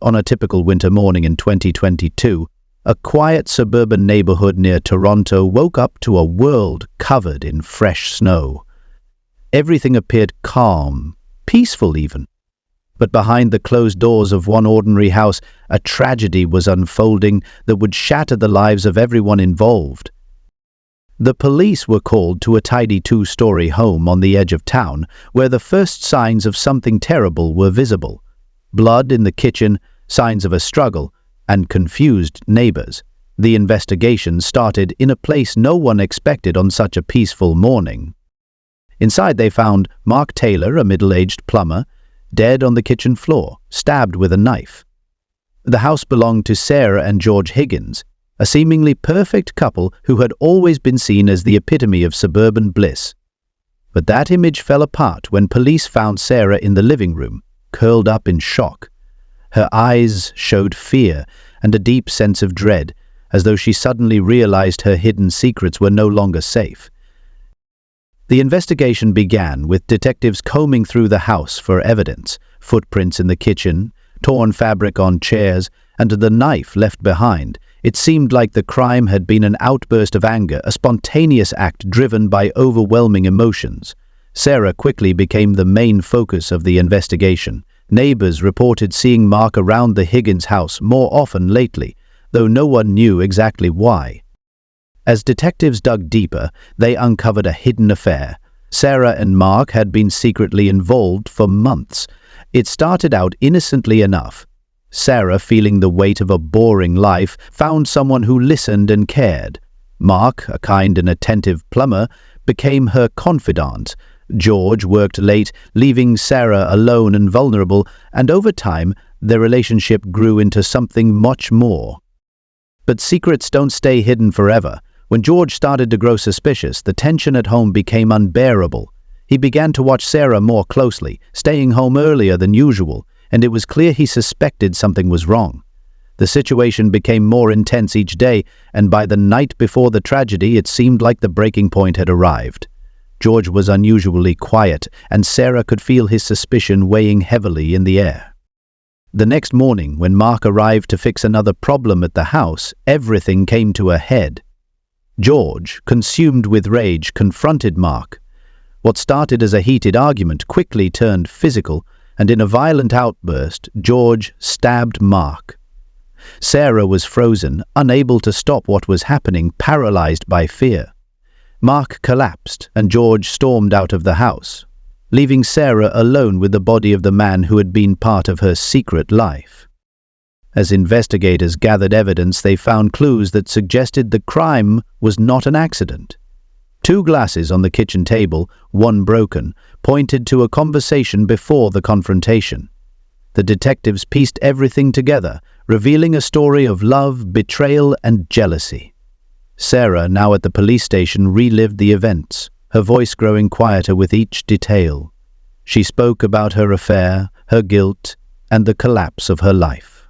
On a typical winter morning in 2022, a quiet suburban neighborhood near Toronto woke up to a world covered in fresh snow. Everything appeared calm, peaceful even. But behind the closed doors of one ordinary house, a tragedy was unfolding that would shatter the lives of everyone involved. The police were called to a tidy two-story home on the edge of town, where the first signs of something terrible were visible. Blood in the kitchen, signs of a struggle, and confused neighbors. The investigation started in a place no one expected on such a peaceful morning. Inside they found Mark Taylor, a middle-aged plumber, dead on the kitchen floor, stabbed with a knife. The house belonged to Sarah and George Higgins, a seemingly perfect couple who had always been seen as the epitome of suburban bliss. But that image fell apart when police found Sarah in the living room, curled up in shock. Her eyes showed fear and a deep sense of dread, as though she suddenly realized her hidden secrets were no longer safe. The investigation began with detectives combing through the house for evidence, footprints in the kitchen, torn fabric on chairs, and the knife left behind. It seemed like the crime had been an outburst of anger, a spontaneous act driven by overwhelming emotions. Sarah quickly became the main focus of the investigation. Neighbors reported seeing Mark around the Higgins house more often lately, though no one knew exactly why. As detectives dug deeper, they uncovered a hidden affair. Sarah and Mark had been secretly involved for months. It started out innocently enough. Sarah, feeling the weight of a boring life, found someone who listened and cared. Mark, a kind and attentive plumber, became her confidant. George worked late, leaving Sarah alone and vulnerable, and over time, their relationship grew into something much more. But secrets don't stay hidden forever. When George started to grow suspicious, the tension at home became unbearable. He began to watch Sarah more closely, staying home earlier than usual, and it was clear he suspected something was wrong. The situation became more intense each day, and by the night before the tragedy, it seemed like the breaking point had arrived. George was unusually quiet, and Sarah could feel his suspicion weighing heavily in the air. The next morning, when Mark arrived to fix another problem at the house, everything came to a head. George, consumed with rage, confronted Mark. What started as a heated argument quickly turned physical, and in a violent outburst, George stabbed Mark. Sarah was frozen, unable to stop what was happening, paralyzed by fear. Mark collapsed, and George stormed out of the house, leaving Sarah alone with the body of the man who had been part of her secret life. As investigators gathered evidence, they found clues that suggested the crime was not an accident. 2 glasses on the kitchen table, one broken, pointed to a conversation before the confrontation. The detectives pieced everything together, revealing a story of love, betrayal, and jealousy. Sarah, now at the police station, relived the events, her voice growing quieter with each detail. She spoke about her affair, her guilt, and the collapse of her life.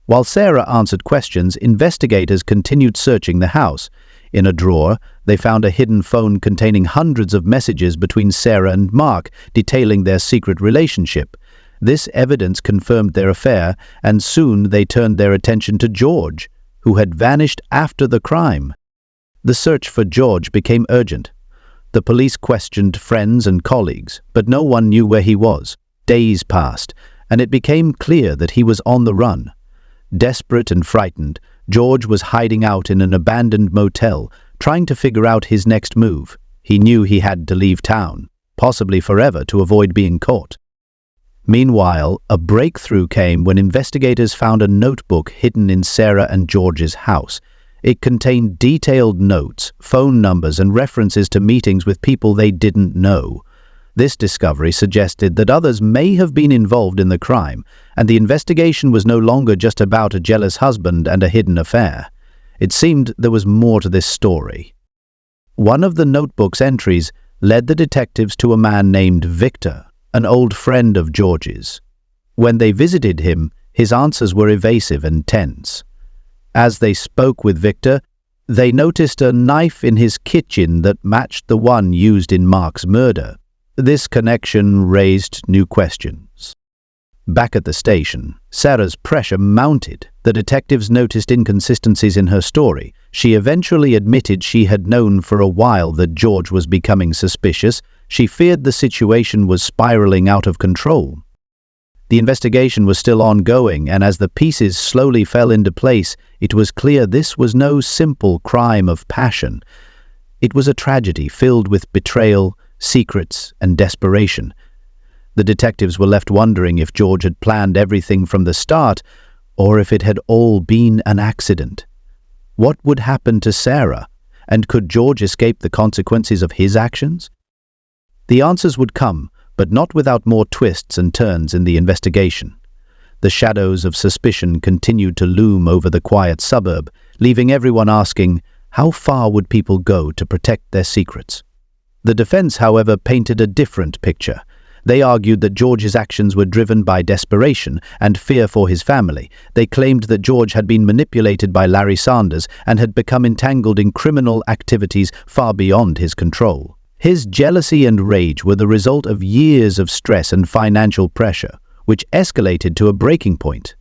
While Sarah answered questions, investigators continued searching the house. In a drawer, they found a hidden phone containing hundreds of messages between Sarah and Mark, detailing their secret relationship. This evidence confirmed their affair, and soon they turned their attention to George, who had vanished after the crime. The search for George became urgent. The police questioned friends and colleagues, but no one knew where he was. Days passed, and it became clear that he was on the run. Desperate and frightened, George was hiding out in an abandoned motel, trying to figure out his next move. He knew he had to leave town, possibly forever, to avoid being caught. Meanwhile, a breakthrough came when investigators found a notebook hidden in Sarah and George's house. It contained detailed notes, phone numbers, and references to meetings with people they didn't know. This discovery suggested that others may have been involved in the crime, and the investigation was no longer just about a jealous husband and a hidden affair. It seemed there was more to this story. One of the notebook's entries led the detectives to a man named Victor, an old friend of George's. When they visited him, his answers were evasive and tense. As they spoke with Victor, they noticed a knife in his kitchen that matched the one used in Mark's murder. This connection raised new questions. Back at the station, Sarah's pressure mounted. The detectives noticed inconsistencies in her story. She eventually admitted she had known for a while that George was becoming suspicious. She feared the situation was spiraling out of control. The investigation was still ongoing, and as the pieces slowly fell into place, it was clear this was no simple crime of passion. It was a tragedy filled with betrayal, secrets, and desperation. The detectives were left wondering if George had planned everything from the start, or if it had all been an accident. What would happen to Sarah, and could George escape the consequences of his actions? The answers would come, but not without more twists and turns in the investigation. The shadows of suspicion continued to loom over the quiet suburb, leaving everyone asking, how far would people go to protect their secrets? The defense, however, painted a different picture. They argued that George's actions were driven by desperation and fear for his family. They claimed that George had been manipulated by Larry Sanders and had become entangled in criminal activities far beyond his control. His jealousy and rage were the result of years of stress and financial pressure, which escalated to a breaking point.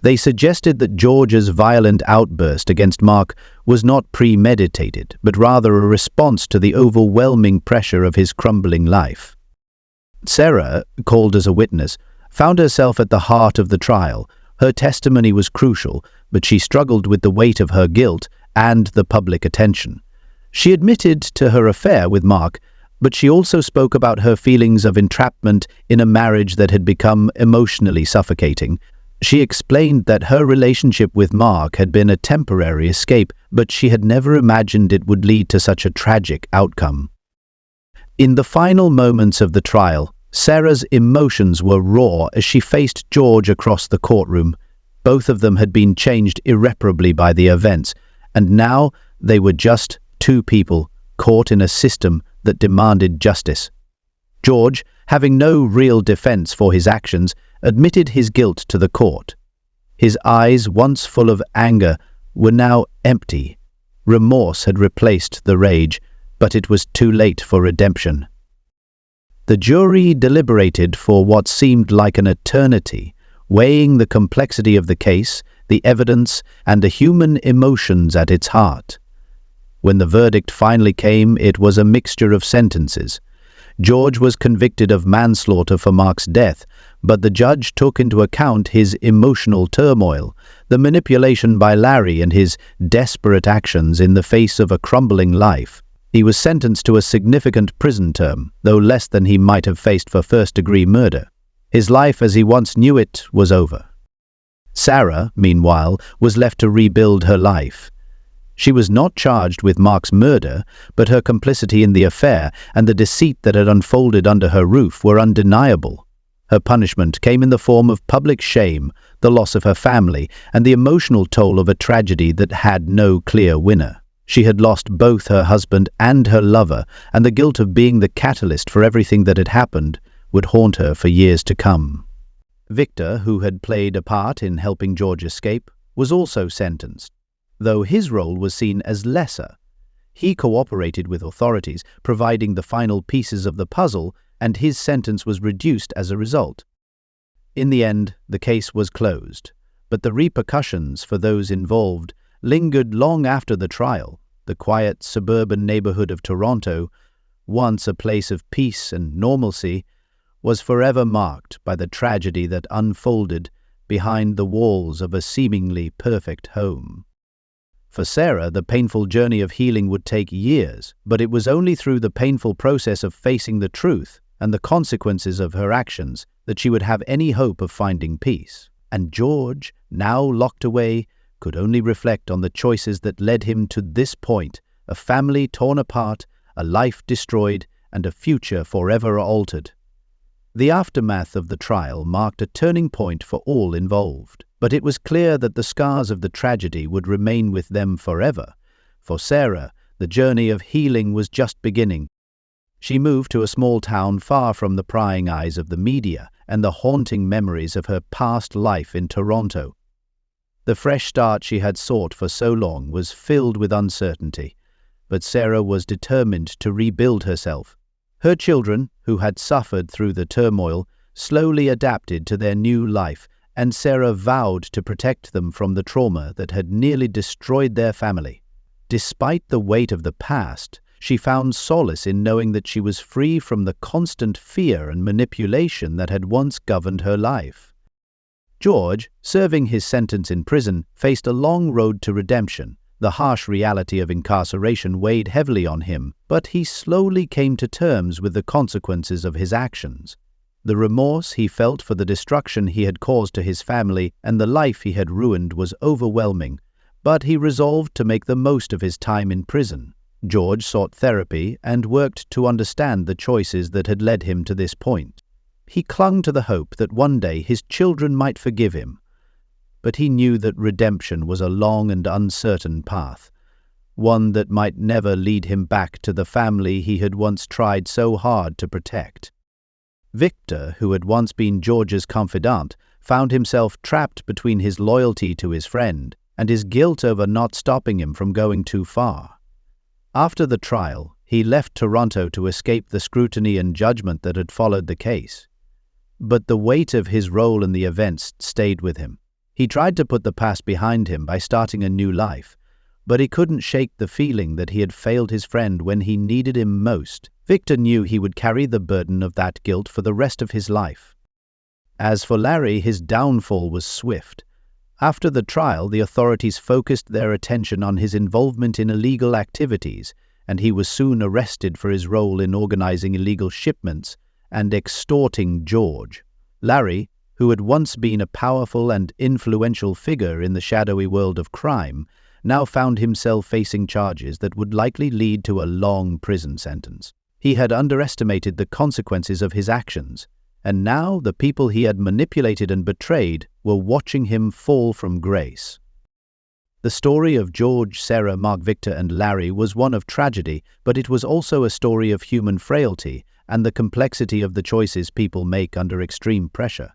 They suggested that George's violent outburst against Mark was not premeditated, but rather a response to the overwhelming pressure of his crumbling life. Sarah, called as a witness, found herself at the heart of the trial. Her testimony was crucial, but she struggled with the weight of her guilt and the public attention. She admitted to her affair with Mark, but she also spoke about her feelings of entrapment in a marriage that had become emotionally suffocating. She explained that her relationship with Mark had been a temporary escape, but she had never imagined it would lead to such a tragic outcome. In the final moments of the trial, Sarah's emotions were raw as she faced George across the courtroom. Both of them had been changed irreparably by the events, and now they were just two people caught in a system that demanded justice. George, having no real defense for his actions, admitted his guilt to the court. His eyes, once full of anger, were now empty. Remorse had replaced the rage, but it was too late for redemption. The jury deliberated for what seemed like an eternity, weighing the complexity of the case, the evidence, and the human emotions at its heart. When the verdict finally came, it was a mixture of sentences. George was convicted of manslaughter for Mark's death, but the judge took into account his emotional turmoil, the manipulation by Larry, and his desperate actions in the face of a crumbling life. He was sentenced to a significant prison term, though less than he might have faced for first-degree murder. His life as he once knew it was over. Sarah, meanwhile, was left to rebuild her life. She was not charged with Mark's murder, but her complicity in the affair and the deceit that had unfolded under her roof were undeniable. Her punishment came in the form of public shame, the loss of her family, and the emotional toll of a tragedy that had no clear winner. She had lost both her husband and her lover, and the guilt of being the catalyst for everything that had happened would haunt her for years to come. Victor, who had played a part in helping George escape, was also sentenced, though his role was seen as lesser. He cooperated with authorities, providing the final pieces of the puzzle, and his sentence was reduced as a result. In the end, the case was closed, but the repercussions for those involved lingered long after the trial. The quiet suburban neighborhood of Toronto, once a place of peace and normalcy, was forever marked by the tragedy that unfolded behind the walls of a seemingly perfect home. For Sarah, the painful journey of healing would take years, but it was only through the painful process of facing the truth and the consequences of her actions that she would have any hope of finding peace. And George, now locked away, could only reflect on the choices that led him to this point: a family torn apart, a life destroyed, and a future forever altered. The aftermath of the trial marked a turning point for all involved, but it was clear that the scars of the tragedy would remain with them forever. For Sarah, the journey of healing was just beginning. She moved to a small town far from the prying eyes of the media and the haunting memories of her past life in Toronto. The fresh start she had sought for so long was filled with uncertainty, but Sarah was determined to rebuild herself. Her children, who had suffered through the turmoil, slowly adapted to their new life, and Sarah vowed to protect them from the trauma that had nearly destroyed their family. Despite the weight of the past, she found solace in knowing that she was free from the constant fear and manipulation that had once governed her life. George, serving his sentence in prison, faced a long road to redemption. The harsh reality of incarceration weighed heavily on him, but he slowly came to terms with the consequences of his actions. The remorse he felt for the destruction he had caused to his family and the life he had ruined was overwhelming, but he resolved to make the most of his time in prison. George sought therapy and worked to understand the choices that had led him to this point. He clung to the hope that one day his children might forgive him, but he knew that redemption was a long and uncertain path, one that might never lead him back to the family he had once tried so hard to protect. Victor, who had once been George's confidant, found himself trapped between his loyalty to his friend and his guilt over not stopping him from going too far. After the trial, he left Toronto to escape the scrutiny and judgment that had followed the case. But the weight of his role in the events stayed with him. He tried to put the past behind him by starting a new life, but he couldn't shake the feeling that he had failed his friend when he needed him most. Victor knew he would carry the burden of that guilt for the rest of his life. As for Larry, his downfall was swift. After the trial, the authorities focused their attention on his involvement in illegal activities, and he was soon arrested for his role in organizing illegal shipments and extorting George. Larry, who had once been a powerful and influential figure in the shadowy world of crime, now found himself facing charges that would likely lead to a long prison sentence. He had underestimated the consequences of his actions, and now the people he had manipulated and betrayed were watching him fall from grace. The story of George, Sarah, Mark, Victor, and Larry was one of tragedy, but it was also a story of human frailty and the complexity of the choices people make under extreme pressure.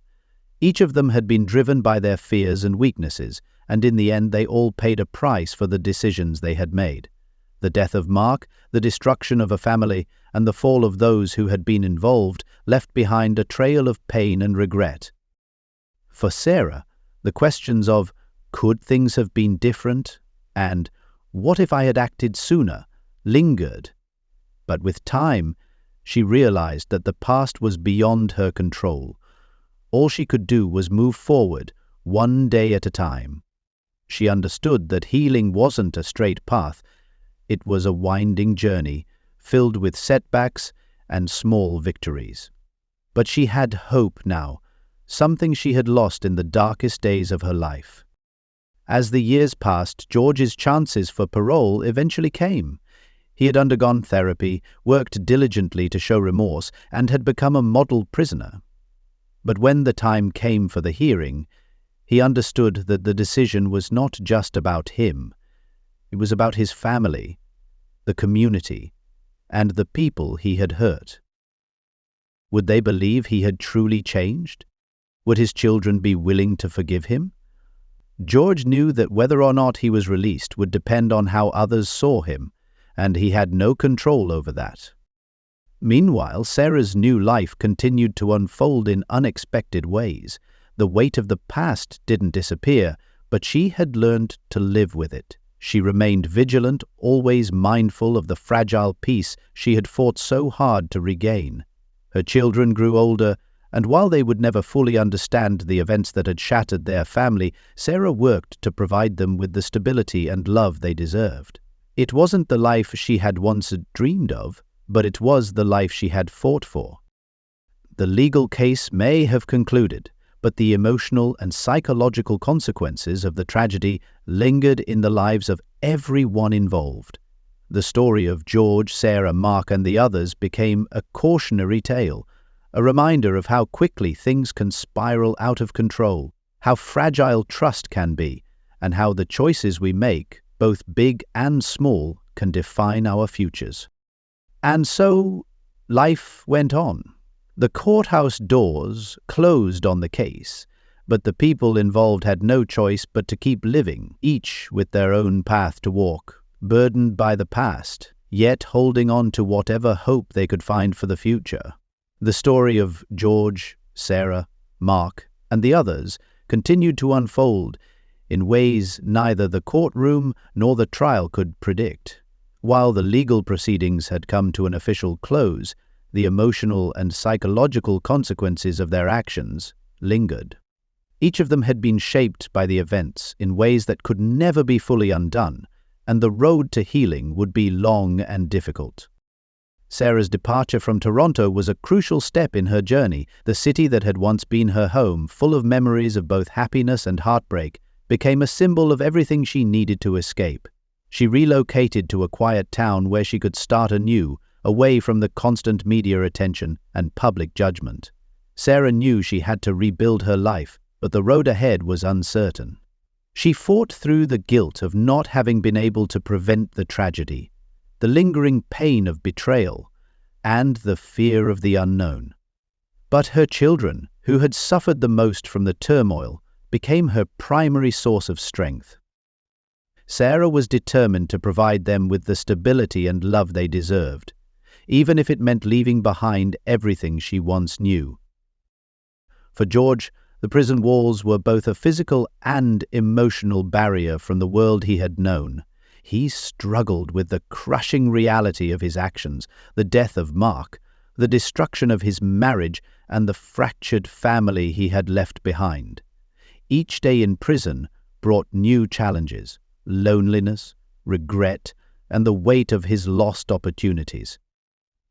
Each of them had been driven by their fears and weaknesses, and in the end they all paid a price for the decisions they had made. The death of Mark, the destruction of a family, and the fall of those who had been involved left behind a trail of pain and regret. For Sarah, the questions of, could things have been different? And, what if I had acted sooner? Lingered. But with time, she realized that the past was beyond her control. All she could do was move forward, one day at a time. She understood that healing wasn't a straight path. It was a winding journey, filled with setbacks and small victories. But she had hope now, something she had lost in the darkest days of her life. As the years passed, George's chances for parole eventually came. He had undergone therapy, worked diligently to show remorse, and had become a model prisoner. But when the time came for the hearing, he understood that the decision was not just about him. It was about his family, the community, and the people he had hurt. Would they believe he had truly changed? Would his children be willing to forgive him? George knew that whether or not he was released would depend on how others saw him, and he had no control over that. Meanwhile, Sarah's new life continued to unfold in unexpected ways. The weight of the past didn't disappear, but she had learned to live with it. She remained vigilant, always mindful of the fragile peace she had fought so hard to regain. Her children grew older, and while they would never fully understand the events that had shattered their family, Sarah worked to provide them with the stability and love they deserved. It wasn't the life she had once dreamed of, but it was the life she had fought for. The legal case may have concluded, but the emotional and psychological consequences of the tragedy lingered in the lives of everyone involved. The story of George, Sarah, Mark, and the others became a cautionary tale, a reminder of how quickly things can spiral out of control, how fragile trust can be, and how the choices we make, both big and small, can define our futures. And so, life went on. The courthouse doors closed on the case, but the people involved had no choice but to keep living, each with their own path to walk, burdened by the past, yet holding on to whatever hope they could find for the future. The story of George, Sarah, Mark, and the others continued to unfold in ways neither the courtroom nor the trial could predict. While the legal proceedings had come to an official close, the emotional and psychological consequences of their actions lingered. Each of them had been shaped by the events in ways that could never be fully undone, and the road to healing would be long and difficult. Sarah's departure from Toronto was a crucial step in her journey. The city that had once been her home, full of memories of both happiness and heartbreak, became a symbol of everything she needed to escape. She relocated to a quiet town where she could start anew, away from the constant media attention and public judgment. Sarah knew she had to rebuild her life, but the road ahead was uncertain. She fought through the guilt of not having been able to prevent the tragedy, the lingering pain of betrayal, and the fear of the unknown. But her children, who had suffered the most from the turmoil, became her primary source of strength. Sarah was determined to provide them with the stability and love they deserved, even if it meant leaving behind everything she once knew. For George, the prison walls were both a physical and emotional barrier from the world he had known. He struggled with the crushing reality of his actions, the death of Mark, the destruction of his marriage, and the fractured family he had left behind. Each day in prison brought new challenges: loneliness, regret, and the weight of his lost opportunities.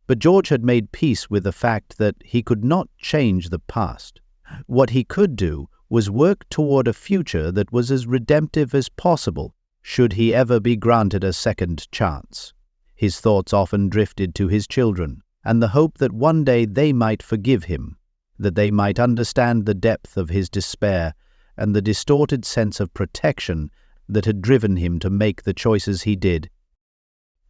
But George had made peace with the fact that he could not change the past. What he could do was work toward a future that was as redemptive as possible, should he ever be granted a second chance. His thoughts often drifted to his children, and the hope that one day they might forgive him, that they might understand the depth of his despair and the distorted sense of protection that had driven him to make the choices he did.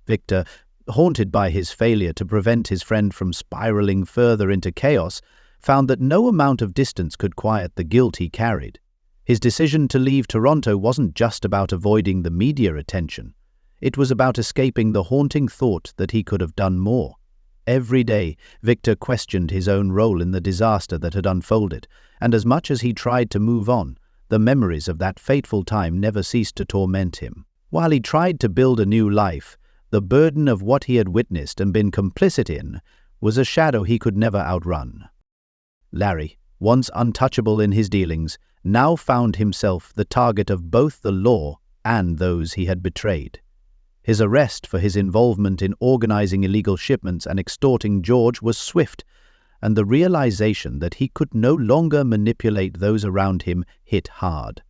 Victor, haunted by his failure to prevent his friend from spiraling further into chaos, found that no amount of distance could quiet the guilt he carried. His decision to leave Toronto wasn't just about avoiding the media attention. It was about escaping the haunting thought that he could have done more. Every day, Victor questioned his own role in the disaster that had unfolded, and as much as he tried to move on, the memories of that fateful time never ceased to torment him. While he tried to build a new life, the burden of what he had witnessed and been complicit in was a shadow he could never outrun. Larry, once untouchable in his dealings, now found himself the target of both the law and those he had betrayed. His arrest for his involvement in organizing illegal shipments and extorting George was swift, and the realization that he could no longer manipulate those around him hit hard.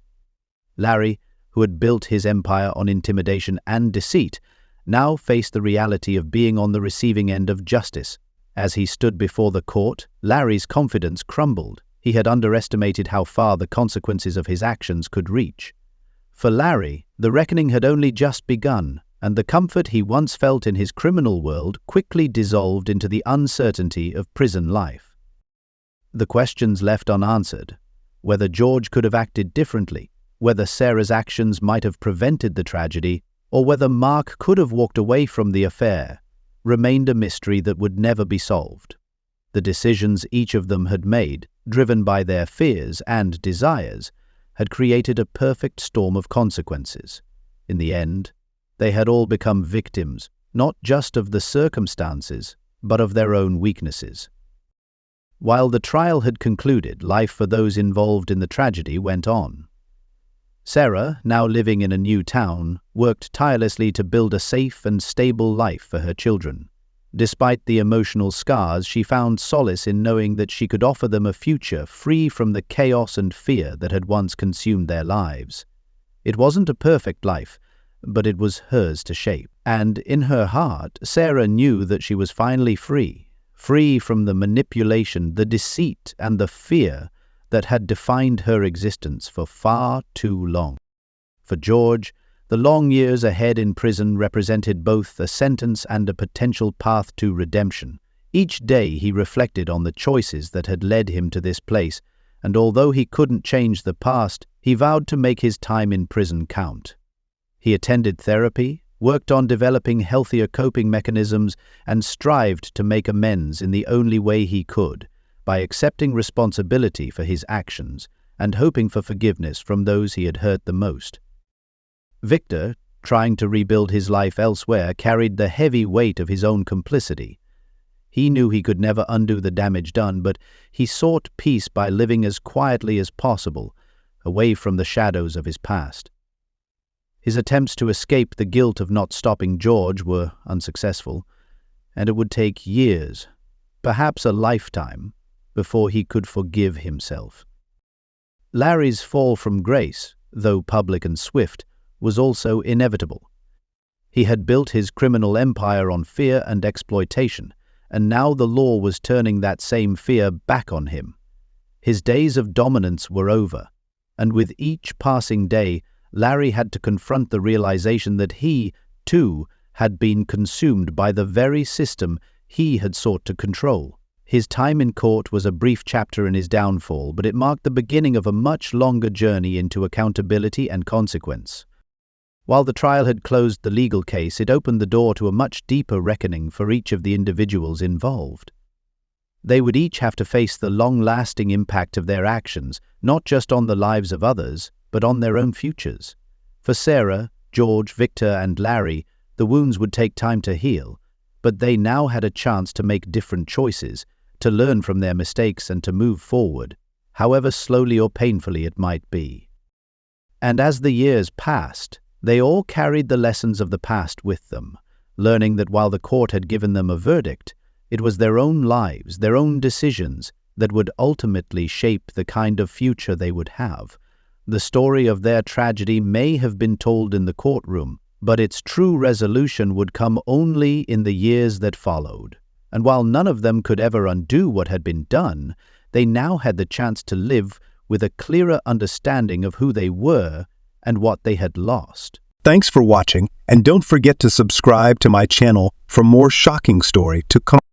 Larry, who had built his empire on intimidation and deceit, now faced the reality of being on the receiving end of justice. As he stood before the court, Larry's confidence crumbled. He had underestimated how far the consequences of his actions could reach. For Larry, the reckoning had only just begun, and the comfort he once felt in his criminal world quickly dissolved into the uncertainty of prison life. The questions left unanswered, whether George could have acted differently, whether Sarah's actions might have prevented the tragedy, or whether Mark could have walked away from the affair, remained a mystery that would never be solved. The decisions each of them had made, driven by their fears and desires, had created a perfect storm of consequences. In the end, they had all become victims, not just of the circumstances, but of their own weaknesses. While the trial had concluded, life for those involved in the tragedy went on. Sarah, now living in a new town, worked tirelessly to build a safe and stable life for her children. Despite the emotional scars, she found solace in knowing that she could offer them a future free from the chaos and fear that had once consumed their lives. It wasn't a perfect life, but it was hers to shape. And in her heart, Sarah knew that she was finally free from the manipulation, the deceit, and the fear that had defined her existence for far too long. For George, the long years ahead in prison represented both a sentence and a potential path to redemption. Each day he reflected on the choices that had led him to this place, and although he couldn't change the past, he vowed to make his time in prison count. He attended therapy, worked on developing healthier coping mechanisms, and strived to make amends in the only way he could, by accepting responsibility for his actions and hoping for forgiveness from those he had hurt the most. Victor, trying to rebuild his life elsewhere, carried the heavy weight of his own complicity. He knew he could never undo the damage done, but he sought peace by living as quietly as possible, away from the shadows of his past. His attempts to escape the guilt of not stopping George were unsuccessful, and it would take years, perhaps a lifetime, before he could forgive himself. Larry's fall from grace, though public and swift, was also inevitable. He had built his criminal empire on fear and exploitation, and now the law was turning that same fear back on him. His days of dominance were over, and with each passing day, Larry had to confront the realization that he, too, had been consumed by the very system he had sought to control. His time in court was a brief chapter in his downfall, but it marked the beginning of a much longer journey into accountability and consequence. While the trial had closed the legal case, it opened the door to a much deeper reckoning for each of the individuals involved. They would each have to face the long-lasting impact of their actions, not just on the lives of others, but on their own futures. For Sarah, George, Victor, and Larry, the wounds would take time to heal, but they now had a chance to make different choices, to learn from their mistakes and to move forward, however slowly or painfully it might be. And as the years passed, they all carried the lessons of the past with them, learning that while the court had given them a verdict, it was their own lives, their own decisions, that would ultimately shape the kind of future they would have. The story of their tragedy may have been told in the courtroom, but its true resolution would come only in the years that followed. And while none of them could ever undo what had been done, they now had the chance to live with a clearer understanding of who they were and what they had lost. Thanks for watching, and don't forget to subscribe to my channel for more shocking story to come.